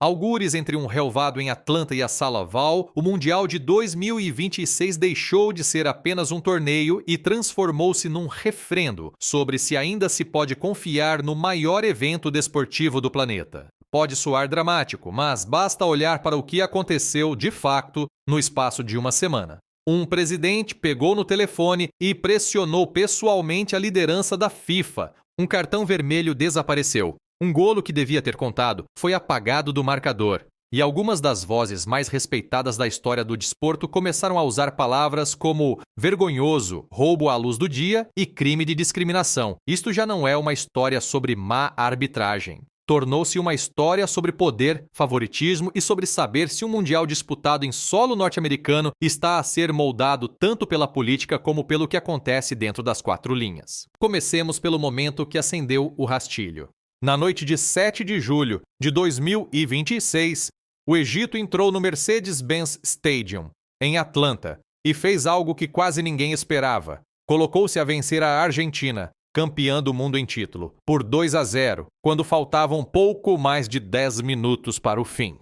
Algures entre um relvado em Atlanta e a Sala Oval, o Mundial de 2026 deixou de ser apenas um torneio e transformou-se num referendo sobre se ainda se pode confiar no maior evento desportivo do planeta. Pode soar dramático, mas basta olhar para o que aconteceu de fato no espaço de uma semana. Um presidente pegou no telefone e pressionou pessoalmente a liderança da FIFA. Um cartão vermelho desapareceu. Um golo que devia ter contado foi apagado do marcador. E algumas das vozes mais respeitadas da história do desporto começaram a usar palavras como vergonhoso, roubo à luz do dia e crime de discriminação. Isto já não é uma história sobre má arbitragem. Tornou-se uma história sobre poder, favoritismo e sobre saber se um mundial disputado em solo norte-americano está a ser moldado tanto pela política como pelo que acontece dentro das quatro linhas. Comecemos pelo momento que acendeu o rastilho. Na noite de 7 de julho de 2026, o Egito entrou no Mercedes-Benz Stadium, em Atlanta, e fez algo que quase ninguém esperava. Colocou-se a vencer a Argentina, campeã do mundo em título, por 2-0, quando faltavam pouco mais de 10 minutos para o fim.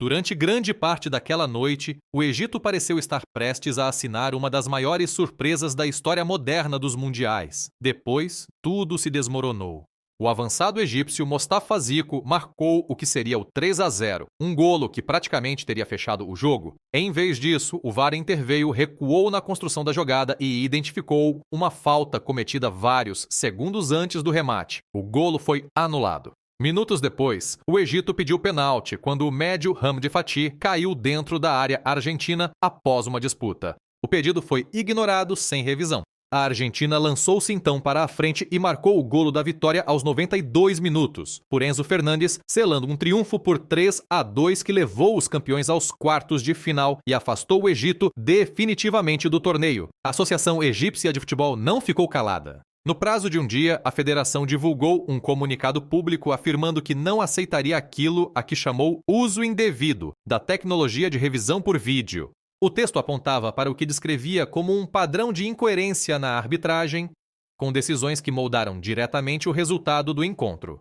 Durante grande parte daquela noite, o Egito pareceu estar prestes a assinar uma das maiores surpresas da história moderna dos mundiais. Depois, tudo se desmoronou. O avançado egípcio Mostafa Zico marcou o que seria o 3-0, um golo que praticamente teria fechado o jogo. Em vez disso, o VAR interveio, recuou na construção da jogada e identificou uma falta cometida vários segundos antes do remate. O golo foi anulado. Minutos depois, o Egito pediu pênalti quando o médio Hamdi Fatih caiu dentro da área argentina após uma disputa. O pedido foi ignorado sem revisão. A Argentina lançou-se então para a frente e marcou o golo da vitória aos 92 minutos, por Enzo Fernandes, selando um triunfo por 3-2 que levou os campeões aos quartos de final e afastou o Egito definitivamente do torneio. A Associação Egípcia de Futebol não ficou calada. No prazo de um dia, a federação divulgou um comunicado público afirmando que não aceitaria aquilo a que chamou uso indevido da tecnologia de revisão por vídeo. O texto apontava para o que descrevia como um padrão de incoerência na arbitragem, com decisões que moldaram diretamente o resultado do encontro.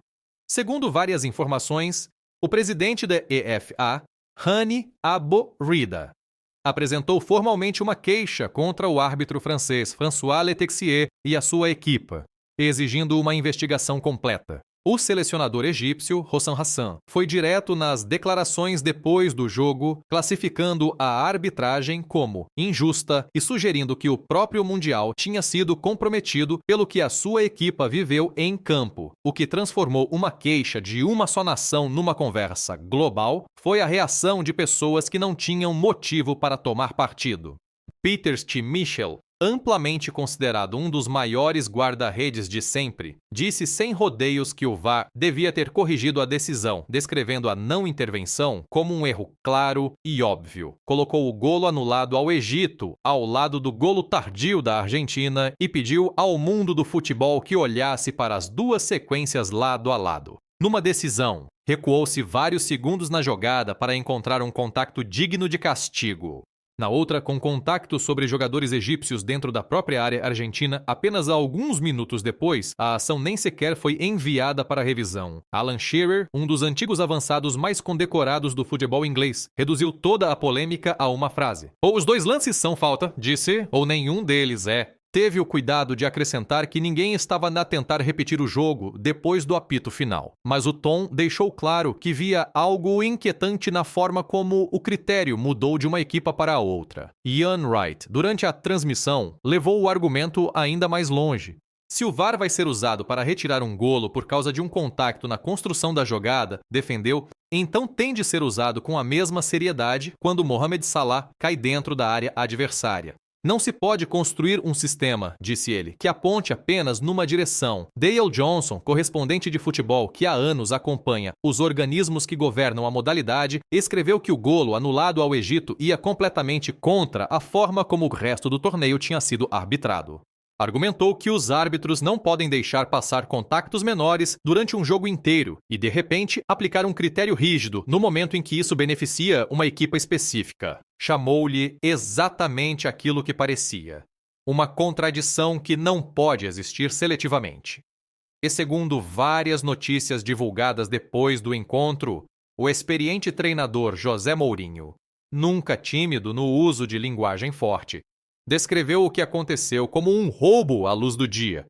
Segundo várias informações, o presidente da EFA, Hani Abu Rida, apresentou formalmente uma queixa contra o árbitro francês François Letexier e a sua equipa, exigindo uma investigação completa. O selecionador egípcio, Hossam Hassan, foi direto nas declarações depois do jogo, classificando a arbitragem como injusta e sugerindo que o próprio Mundial tinha sido comprometido pelo que a sua equipa viveu em campo. O que transformou uma queixa de uma só nação numa conversa global foi a reação de pessoas que não tinham motivo para tomar partido. Peter Schmeichel, amplamente considerado um dos maiores guarda-redes de sempre, disse sem rodeios que o VAR devia ter corrigido a decisão, descrevendo a não intervenção como um erro claro e óbvio. Colocou o golo anulado ao Egito, ao lado do golo tardio da Argentina, e pediu ao mundo do futebol que olhasse para as duas sequências lado a lado. Numa decisão, recuou-se vários segundos na jogada para encontrar um contacto digno de castigo. Na outra, com contacto sobre jogadores egípcios dentro da própria área argentina, apenas alguns minutos depois, a ação nem sequer foi enviada para revisão. Alan Shearer, um dos antigos avançados mais condecorados do futebol inglês, reduziu toda a polêmica a uma frase. Ou os dois lances são falta, disse, ou nenhum deles é. Teve o cuidado de acrescentar que ninguém estava a tentar repetir o jogo depois do apito final. Mas o tom deixou claro que via algo inquietante na forma como o critério mudou de uma equipa para a outra. Ian Wright, durante a transmissão, levou o argumento ainda mais longe. Se o VAR vai ser usado para retirar um golo por causa de um contacto na construção da jogada, defendeu, então tem de ser usado com a mesma seriedade quando Mohamed Salah cai dentro da área adversária. Não se pode construir um sistema, disse ele, que aponte apenas numa direção. Dale Johnson, correspondente de futebol que há anos acompanha os organismos que governam a modalidade, escreveu que o golo anulado ao Egito ia completamente contra a forma como o resto do torneio tinha sido arbitrado. Argumentou que os árbitros não podem deixar passar contactos menores durante um jogo inteiro e, de repente, aplicar um critério rígido no momento em que isso beneficia uma equipa específica. Chamou-lhe exatamente aquilo que parecia: uma contradição que não pode existir seletivamente. E segundo várias notícias divulgadas depois do encontro, O experiente treinador José Mourinho, nunca tímido no uso de linguagem forte, descreveu o que aconteceu como um roubo à luz do dia,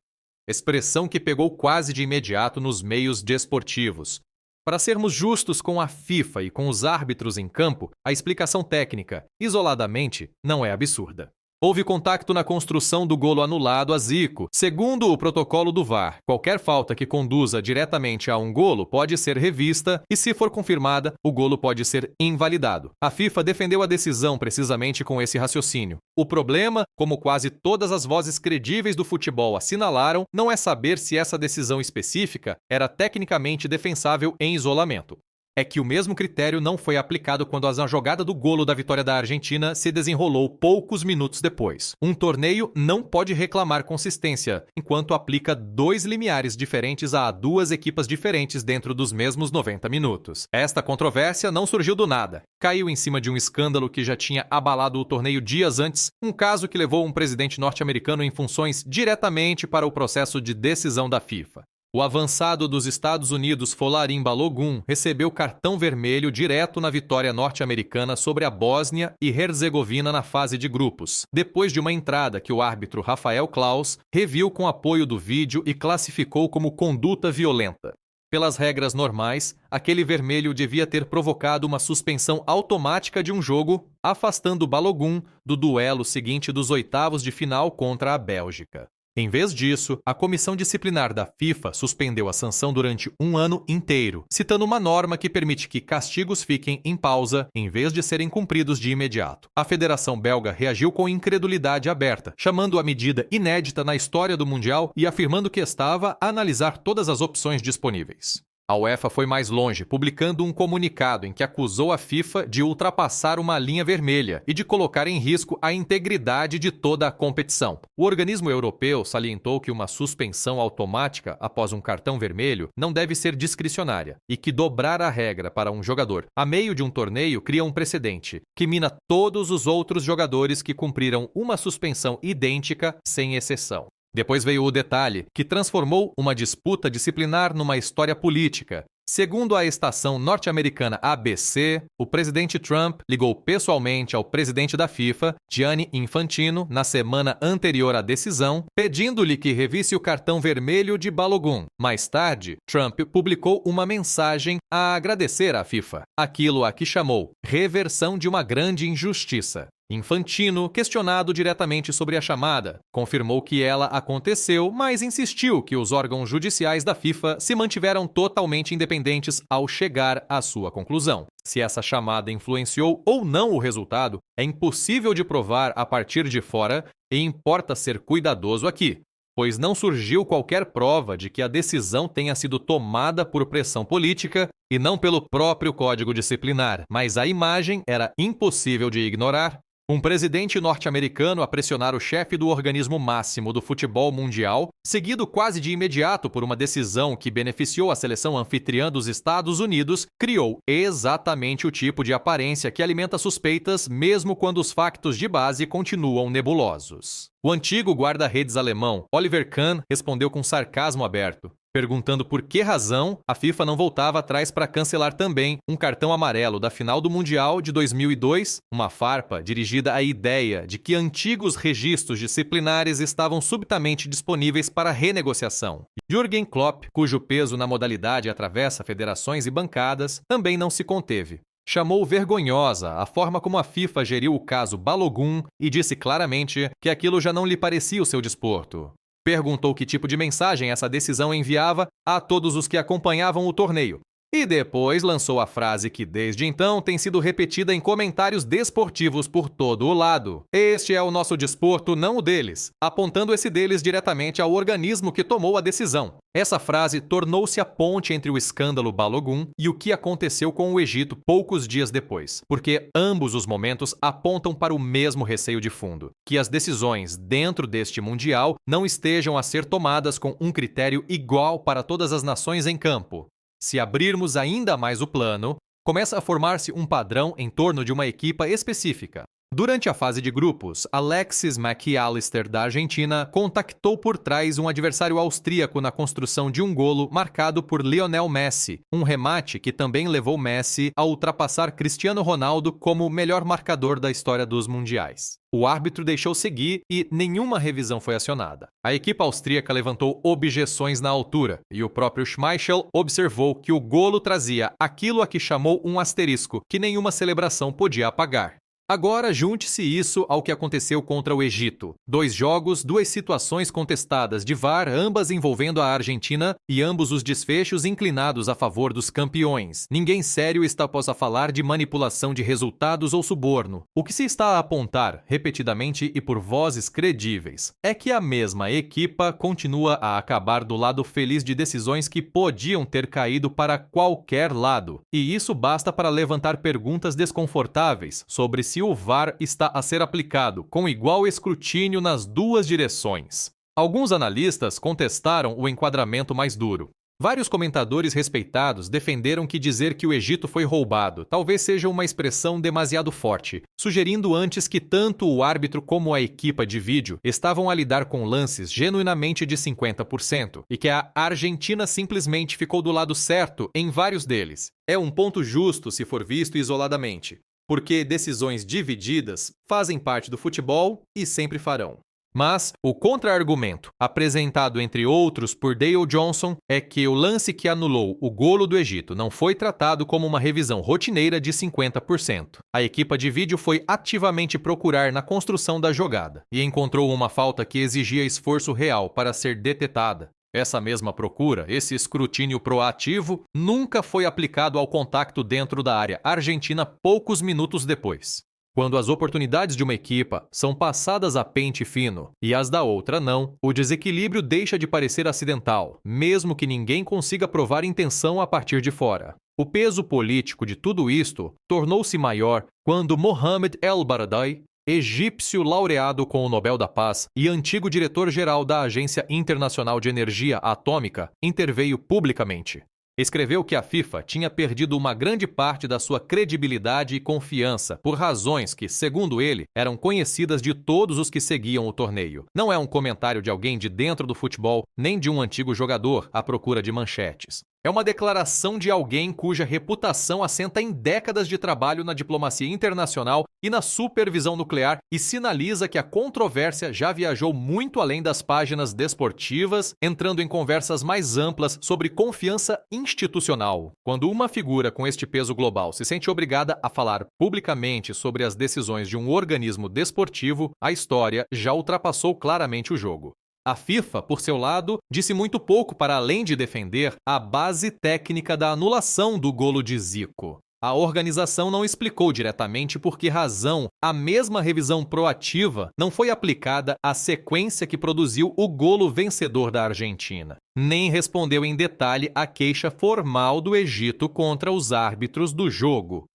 expressão que pegou quase de imediato nos meios desportivos. Para sermos justos com a FIFA e com os árbitros em campo, a explicação técnica, isoladamente, não é absurda. Houve contacto na construção do golo anulado a Zico. Segundo o protocolo do VAR, qualquer falta que conduza diretamente a um golo pode ser revista e, se for confirmada, o golo pode ser invalidado. A FIFA defendeu a decisão precisamente com esse raciocínio. O problema, como quase todas as vozes credíveis do futebol assinalaram, não é saber se essa decisão específica era tecnicamente defensável em isolamento. É que o mesmo critério não foi aplicado quando a jogada do golo da vitória da Argentina se desenrolou poucos minutos depois. Um torneio não pode reclamar consistência, enquanto aplica 2 limiares diferentes a 2 equipas diferentes dentro dos mesmos 90 minutos. Esta controvérsia não surgiu do nada. Caiu em cima de um escândalo que já tinha abalado o torneio dias antes, um caso que levou um presidente norte-americano em funções diretamente para o processo de decisão da FIFA. O avançado dos Estados Unidos Folarin Balogun recebeu cartão vermelho direto na vitória norte-americana sobre a Bósnia e Herzegovina na fase de grupos, depois de uma entrada que o árbitro Rafael Claus reviu com apoio do vídeo e classificou como conduta violenta. Pelas regras normais, aquele vermelho devia ter provocado uma suspensão automática de um jogo, afastando Balogun do duelo seguinte dos oitavos de final contra a Bélgica. Em vez disso, a comissão disciplinar da FIFA suspendeu a sanção durante um ano inteiro, citando uma norma que permite que castigos fiquem em pausa em vez de serem cumpridos de imediato. A Federação Belga reagiu com incredulidade aberta, chamando a medida inédita na história do Mundial e afirmando que estava a analisar todas as opções disponíveis. A UEFA foi mais longe, publicando um comunicado em que acusou a FIFA de ultrapassar uma linha vermelha e de colocar em risco a integridade de toda a competição. O organismo europeu salientou que uma suspensão automática após um cartão vermelho não deve ser discricionária e que dobrar a regra para um jogador a meio de um torneio cria um precedente, que mina todos os outros jogadores que cumpriram uma suspensão idêntica sem exceção. Depois veio o detalhe, que transformou uma disputa disciplinar numa história política. Segundo a estação norte-americana ABC, o presidente Trump ligou pessoalmente ao presidente da FIFA, Gianni Infantino, na semana anterior à decisão, pedindo-lhe que revisse o cartão vermelho de Balogun. Mais tarde, Trump publicou uma mensagem a agradecer à FIFA, aquilo a que chamou reversão de uma grande injustiça. Infantino, questionado diretamente sobre a chamada, confirmou que ela aconteceu, mas insistiu que os órgãos judiciais da FIFA se mantiveram totalmente independentes ao chegar à sua conclusão. Se essa chamada influenciou ou não o resultado, é impossível de provar a partir de fora e importa ser cuidadoso aqui, pois não surgiu qualquer prova de que a decisão tenha sido tomada por pressão política e não pelo próprio código disciplinar, mas a imagem era impossível de ignorar. Um presidente norte-americano a pressionar o chefe do organismo máximo do futebol mundial, seguido quase de imediato por uma decisão que beneficiou a seleção anfitriã dos Estados Unidos, criou exatamente o tipo de aparência que alimenta suspeitas mesmo quando os factos de base continuam nebulosos. O antigo guarda-redes alemão, Oliver Kahn, respondeu com sarcasmo aberto, perguntando por que razão a FIFA não voltava atrás para cancelar também um cartão amarelo da final do Mundial de 2002, uma farpa dirigida à ideia de que antigos registros disciplinares estavam subitamente disponíveis para renegociação. Jürgen Klopp, cujo peso na modalidade atravessa federações e bancadas, também não se conteve. Chamou vergonhosa a forma como a FIFA geriu o caso Balogun e disse claramente que aquilo já não lhe parecia o seu desporto. Perguntou que tipo de mensagem essa decisão enviava a todos os que acompanhavam o torneio. E depois lançou a frase que desde então tem sido repetida em comentários desportivos por todo o lado. Este é o nosso desporto, não o deles, apontando esse deles diretamente ao organismo que tomou a decisão. Essa frase tornou-se a ponte entre o escândalo Balogun e o que aconteceu com o Egito poucos dias depois, porque ambos os momentos apontam para o mesmo receio de fundo, que as decisões dentro deste Mundial não estejam a ser tomadas com um critério igual para todas as nações em campo. Se abrirmos ainda mais o plano, começa a formar-se um padrão em torno de uma equipa específica. Durante a fase de grupos, Alexis McAllister, da Argentina, contactou por trás um adversário austríaco na construção de um golo marcado por Lionel Messi, um remate que também levou Messi a ultrapassar Cristiano Ronaldo como o melhor marcador da história dos mundiais. O árbitro deixou seguir e nenhuma revisão foi acionada. A equipe austríaca levantou objeções na altura e o próprio Schmeichel observou que o golo trazia aquilo a que chamou um asterisco, que nenhuma celebração podia apagar. Agora junte-se isso ao que aconteceu contra o Egito. 2 jogos, 2 situações contestadas de VAR, ambas envolvendo a Argentina e ambos os desfechos inclinados a favor dos campeões. Ninguém sério está possa falar de manipulação de resultados ou suborno. O que se está a apontar, repetidamente e por vozes credíveis, é que a mesma equipa continua a acabar do lado feliz de decisões que podiam ter caído para qualquer lado. E isso basta para levantar perguntas desconfortáveis sobre se o VAR está a ser aplicado com igual escrutínio nas duas direções. Alguns analistas contestaram o enquadramento mais duro. Vários comentadores respeitados defenderam que dizer que o Egito foi roubado talvez seja uma expressão demasiado forte, sugerindo antes que tanto o árbitro como a equipa de vídeo estavam a lidar com lances genuinamente de 50% e que a Argentina simplesmente ficou do lado certo em vários deles. É um ponto justo se for visto isoladamente, porque decisões divididas fazem parte do futebol e sempre farão. Mas o contra-argumento, apresentado entre outros por Dale Johnson, é que o lance que anulou o golo do Egito não foi tratado como uma revisão rotineira de 50%. A equipa de vídeo foi ativamente procurar na construção da jogada e encontrou uma falta que exigia esforço real para ser detetada. Essa mesma procura, esse escrutínio proativo, nunca foi aplicado ao contacto dentro da área argentina poucos minutos depois. Quando as oportunidades de uma equipa são passadas a pente fino e as da outra não, o desequilíbrio deixa de parecer acidental, mesmo que ninguém consiga provar intenção a partir de fora. O peso político de tudo isto tornou-se maior quando Mohamed El-Baradei, egípcio laureado com o Nobel da Paz e antigo diretor-geral da Agência Internacional de Energia Atômica, interveio publicamente. Escreveu que a FIFA tinha perdido uma grande parte da sua credibilidade e confiança por razões que, segundo ele, eram conhecidas de todos os que seguiam o torneio. Não é um comentário de alguém de dentro do futebol, nem de um antigo jogador à procura de manchetes. É uma declaração de alguém cuja reputação assenta em décadas de trabalho na diplomacia internacional e na supervisão nuclear e sinaliza que a controvérsia já viajou muito além das páginas desportivas, entrando em conversas mais amplas sobre confiança institucional. Quando uma figura com este peso global se sente obrigada a falar publicamente sobre as decisões de um organismo desportivo, a história já ultrapassou claramente o jogo. A FIFA, por seu lado, disse muito pouco para além de defender a base técnica da anulação do golo de Zico. A organização não explicou diretamente por que razão a mesma revisão proativa não foi aplicada à sequência que produziu o golo vencedor da Argentina, nem respondeu em detalhe à queixa formal do Egito contra os árbitros do jogo.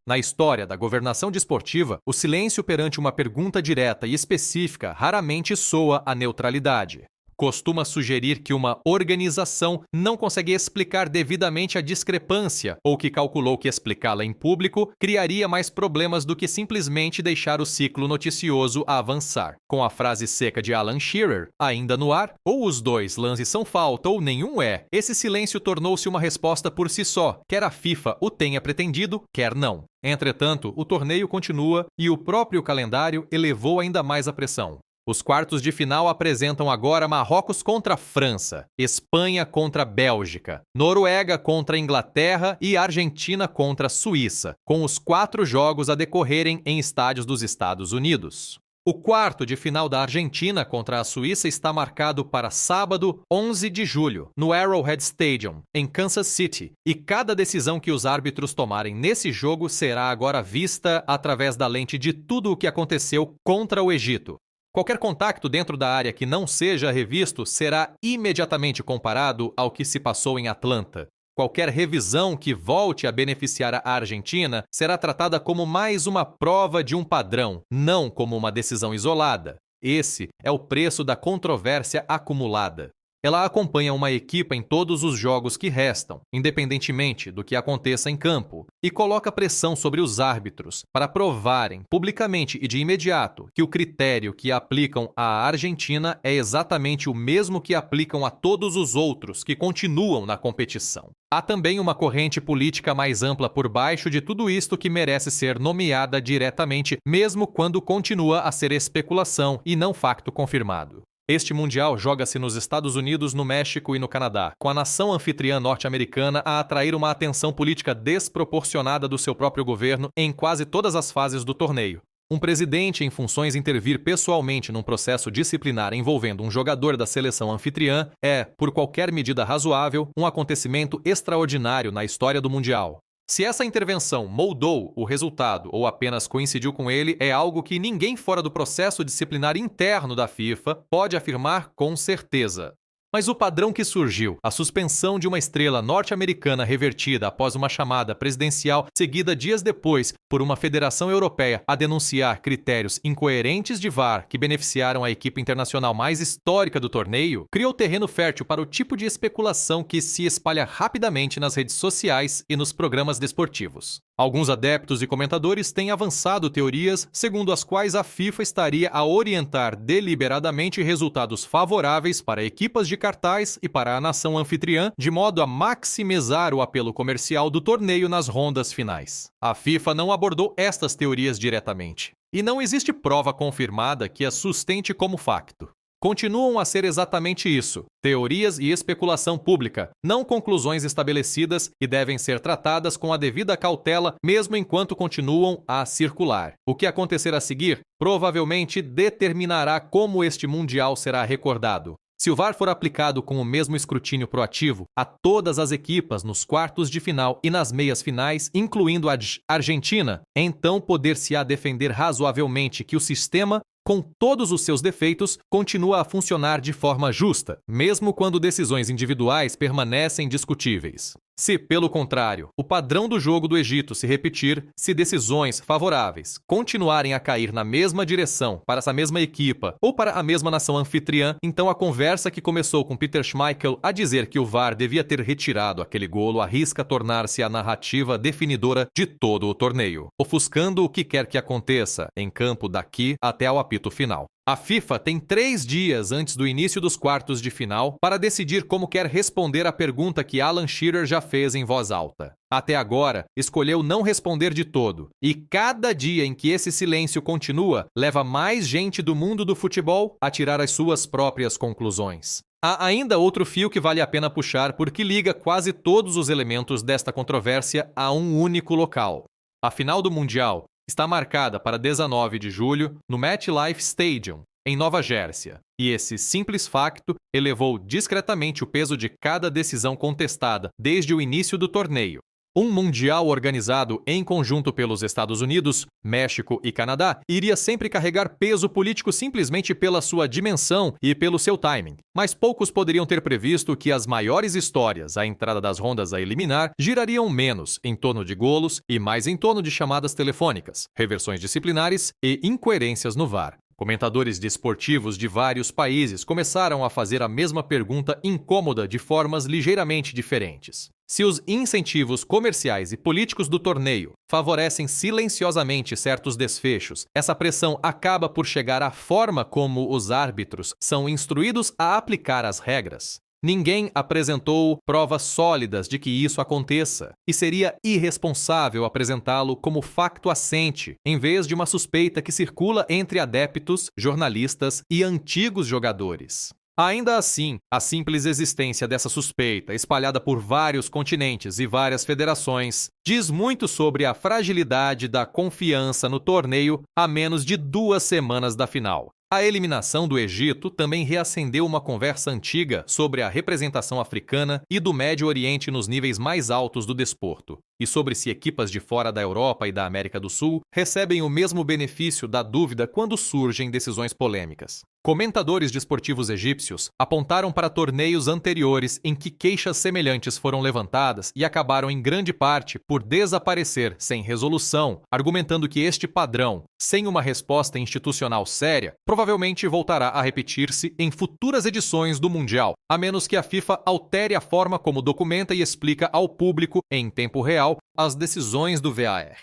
Na história da governação desportiva, o silêncio perante uma pergunta direta e específica raramente soa a neutralidade. Costuma sugerir que uma organização não consegue explicar devidamente a discrepância ou que calculou que explicá-la em público criaria mais problemas do que simplesmente deixar o ciclo noticioso avançar. Com a frase seca de Alan Shearer, ainda no ar, ou os dois lances são falta ou nenhum é, esse silêncio tornou-se uma resposta por si só, quer a FIFA o tenha pretendido, quer não. Entretanto, o torneio continua e o próprio calendário elevou ainda mais a pressão. Os quartos de final apresentam agora Marrocos contra França, Espanha contra Bélgica, Noruega contra Inglaterra e Argentina contra Suíça, com os 4 jogos a decorrerem em estádios dos Estados Unidos. O quarto de final da Argentina contra a Suíça está marcado para sábado, 11 de julho, no Arrowhead Stadium, em Kansas City, e cada decisão que os árbitros tomarem nesse jogo será agora vista através da lente de tudo o que aconteceu contra o Egito. Qualquer contacto dentro da área que não seja revisto será imediatamente comparado ao que se passou em Atlanta. Qualquer revisão que volte a beneficiar a Argentina será tratada como mais uma prova de um padrão, não como uma decisão isolada. Esse é o preço da controvérsia acumulada. ela acompanha uma equipa em todos os jogos que restam, independentemente do que aconteça em campo, e coloca pressão sobre os árbitros para provarem publicamente e de imediato que o critério que aplicam à Argentina é exatamente o mesmo que aplicam a todos os outros que continuam na competição. Há também uma corrente política mais ampla por baixo de tudo isto que merece ser nomeada diretamente, mesmo quando continua a ser especulação e não facto confirmado. Este Mundial joga-se nos Estados Unidos, no México e no Canadá, com a nação anfitriã norte-americana a atrair uma atenção política desproporcionada do seu próprio governo em quase todas as fases do torneio. Um presidente em funções intervir pessoalmente num processo disciplinar envolvendo um jogador da seleção anfitriã é, por qualquer medida razoável, um acontecimento extraordinário na história do Mundial. Se essa intervenção moldou o resultado ou apenas coincidiu com ele, é algo que ninguém fora do processo disciplinar interno da FIFA pode afirmar com certeza. Mas o padrão que surgiu, a suspensão de uma estrela norte-americana revertida após uma chamada presidencial seguida dias depois por uma federação europeia a denunciar critérios incoerentes de VAR que beneficiaram a equipe internacional mais histórica do torneio, criou terreno fértil para o tipo de especulação que se espalha rapidamente nas redes sociais e nos programas desportivos. Alguns adeptos e comentadores têm avançado teorias segundo as quais a FIFA estaria a orientar deliberadamente resultados favoráveis para equipas de cartaz e para a nação anfitriã, de modo a maximizar o apelo comercial do torneio nas rondas finais. A FIFA não abordou estas teorias diretamente, e não existe prova confirmada que as sustente como facto. Continuam a ser exatamente isso, teorias e especulação pública, não conclusões estabelecidas e devem ser tratadas com a devida cautela mesmo enquanto continuam a circular. O que acontecer a seguir provavelmente determinará como este Mundial será recordado. Se o VAR for aplicado com o mesmo escrutínio proativo a todas as equipas nos quartos de final e nas meias finais, incluindo a Argentina, então poder-se-á defender razoavelmente que o sistema, com todos os seus defeitos, continua a funcionar de forma justa, mesmo quando decisões individuais permanecem discutíveis. Se, pelo contrário, o padrão do jogo do Egito se repetir, se decisões favoráveis continuarem a cair na mesma direção para essa mesma equipa ou para a mesma nação anfitriã, então a conversa que começou com Peter Schmeichel a dizer que o VAR devia ter retirado aquele golo arrisca tornar-se a narrativa definidora de todo o torneio, ofuscando o que quer que aconteça em campo daqui até ao apito final. A FIFA tem 3 dias antes do início dos quartos de final para decidir como quer responder à pergunta que Alan Shearer já fez em voz alta. Até agora, escolheu não responder de todo, e cada dia em que esse silêncio continua, leva mais gente do mundo do futebol a tirar as suas próprias conclusões. Há ainda outro fio que vale a pena puxar porque liga quase todos os elementos desta controvérsia a um único local. A final do Mundial está marcada para 19 de julho no MetLife Stadium, em Nova Jersey, e esse simples facto elevou discretamente o peso de cada decisão contestada desde o início do torneio. Um Mundial organizado em conjunto pelos Estados Unidos, México e Canadá iria sempre carregar peso político simplesmente pela sua dimensão e pelo seu timing. Mas poucos poderiam ter previsto que as maiores histórias, à entrada das rondas a eliminar, girariam menos em torno de golos e mais em torno de chamadas telefônicas, reversões disciplinares e incoerências no VAR. Comentadores desportivos de vários países começaram a fazer a mesma pergunta incômoda de formas ligeiramente diferentes. Se os incentivos comerciais e políticos do torneio favorecem silenciosamente certos desfechos, essa pressão acaba por chegar à forma como os árbitros são instruídos a aplicar as regras. Ninguém apresentou provas sólidas de que isso aconteça, e seria irresponsável apresentá-lo como facto assente, em vez de uma suspeita que circula entre adeptos, jornalistas e antigos jogadores. Ainda assim, a simples existência dessa suspeita, espalhada por vários continentes e várias federações, diz muito sobre a fragilidade da confiança no torneio a menos de 2 semanas da final. A eliminação do Egito também reacendeu uma conversa antiga sobre a representação africana e do Médio Oriente nos níveis mais altos do desporto, e sobre se equipas de fora da Europa e da América do Sul recebem o mesmo benefício da dúvida quando surgem decisões polêmicas. Comentadores desportivos egípcios apontaram para torneios anteriores em que queixas semelhantes foram levantadas e acabaram em grande parte por desaparecer sem resolução, argumentando que este padrão, sem uma resposta institucional séria, provavelmente voltará a repetir-se em futuras edições do Mundial, a menos que a FIFA altere a forma como documenta e explica ao público, em tempo real, as decisões do VAR.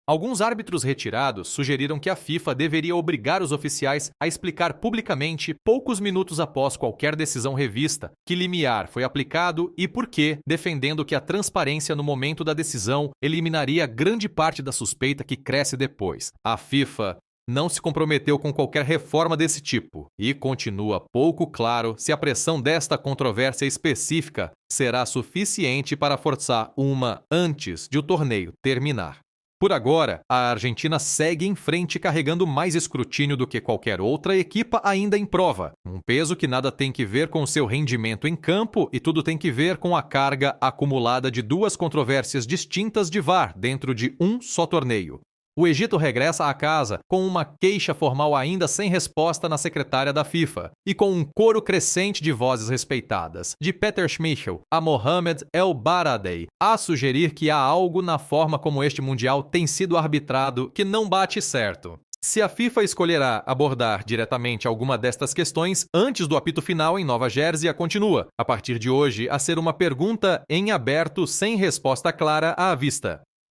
Alguns árbitros retirados sugeriram que a FIFA deveria obrigar os oficiais a explicar publicamente, poucos minutos após qualquer decisão revista, que limiar foi aplicado e por quê, defendendo que a transparência no momento da decisão eliminaria grande parte da suspeita que cresce depois. A FIFA não se comprometeu com qualquer reforma desse tipo e continua pouco claro se a pressão desta controvérsia específica será suficiente para forçar uma antes de o torneio terminar. Por agora, a Argentina segue em frente carregando mais escrutínio do que qualquer outra equipa ainda em prova. Um peso que nada tem que ver com seu rendimento em campo e tudo tem que ver com a carga acumulada de duas controvérsias distintas de VAR dentro de um só torneio. O Egito regressa a casa com uma queixa formal ainda sem resposta na secretária da FIFA e com um coro crescente de vozes respeitadas, de Peter Schmeichel a Mohamed El Baradei, a sugerir que há algo na forma como este Mundial tem sido arbitrado que não bate certo. Se a FIFA escolherá abordar diretamente alguma destas questões antes do apito final em Nova Jersey, continua, a partir de hoje, a ser uma pergunta em aberto sem resposta clara à vista.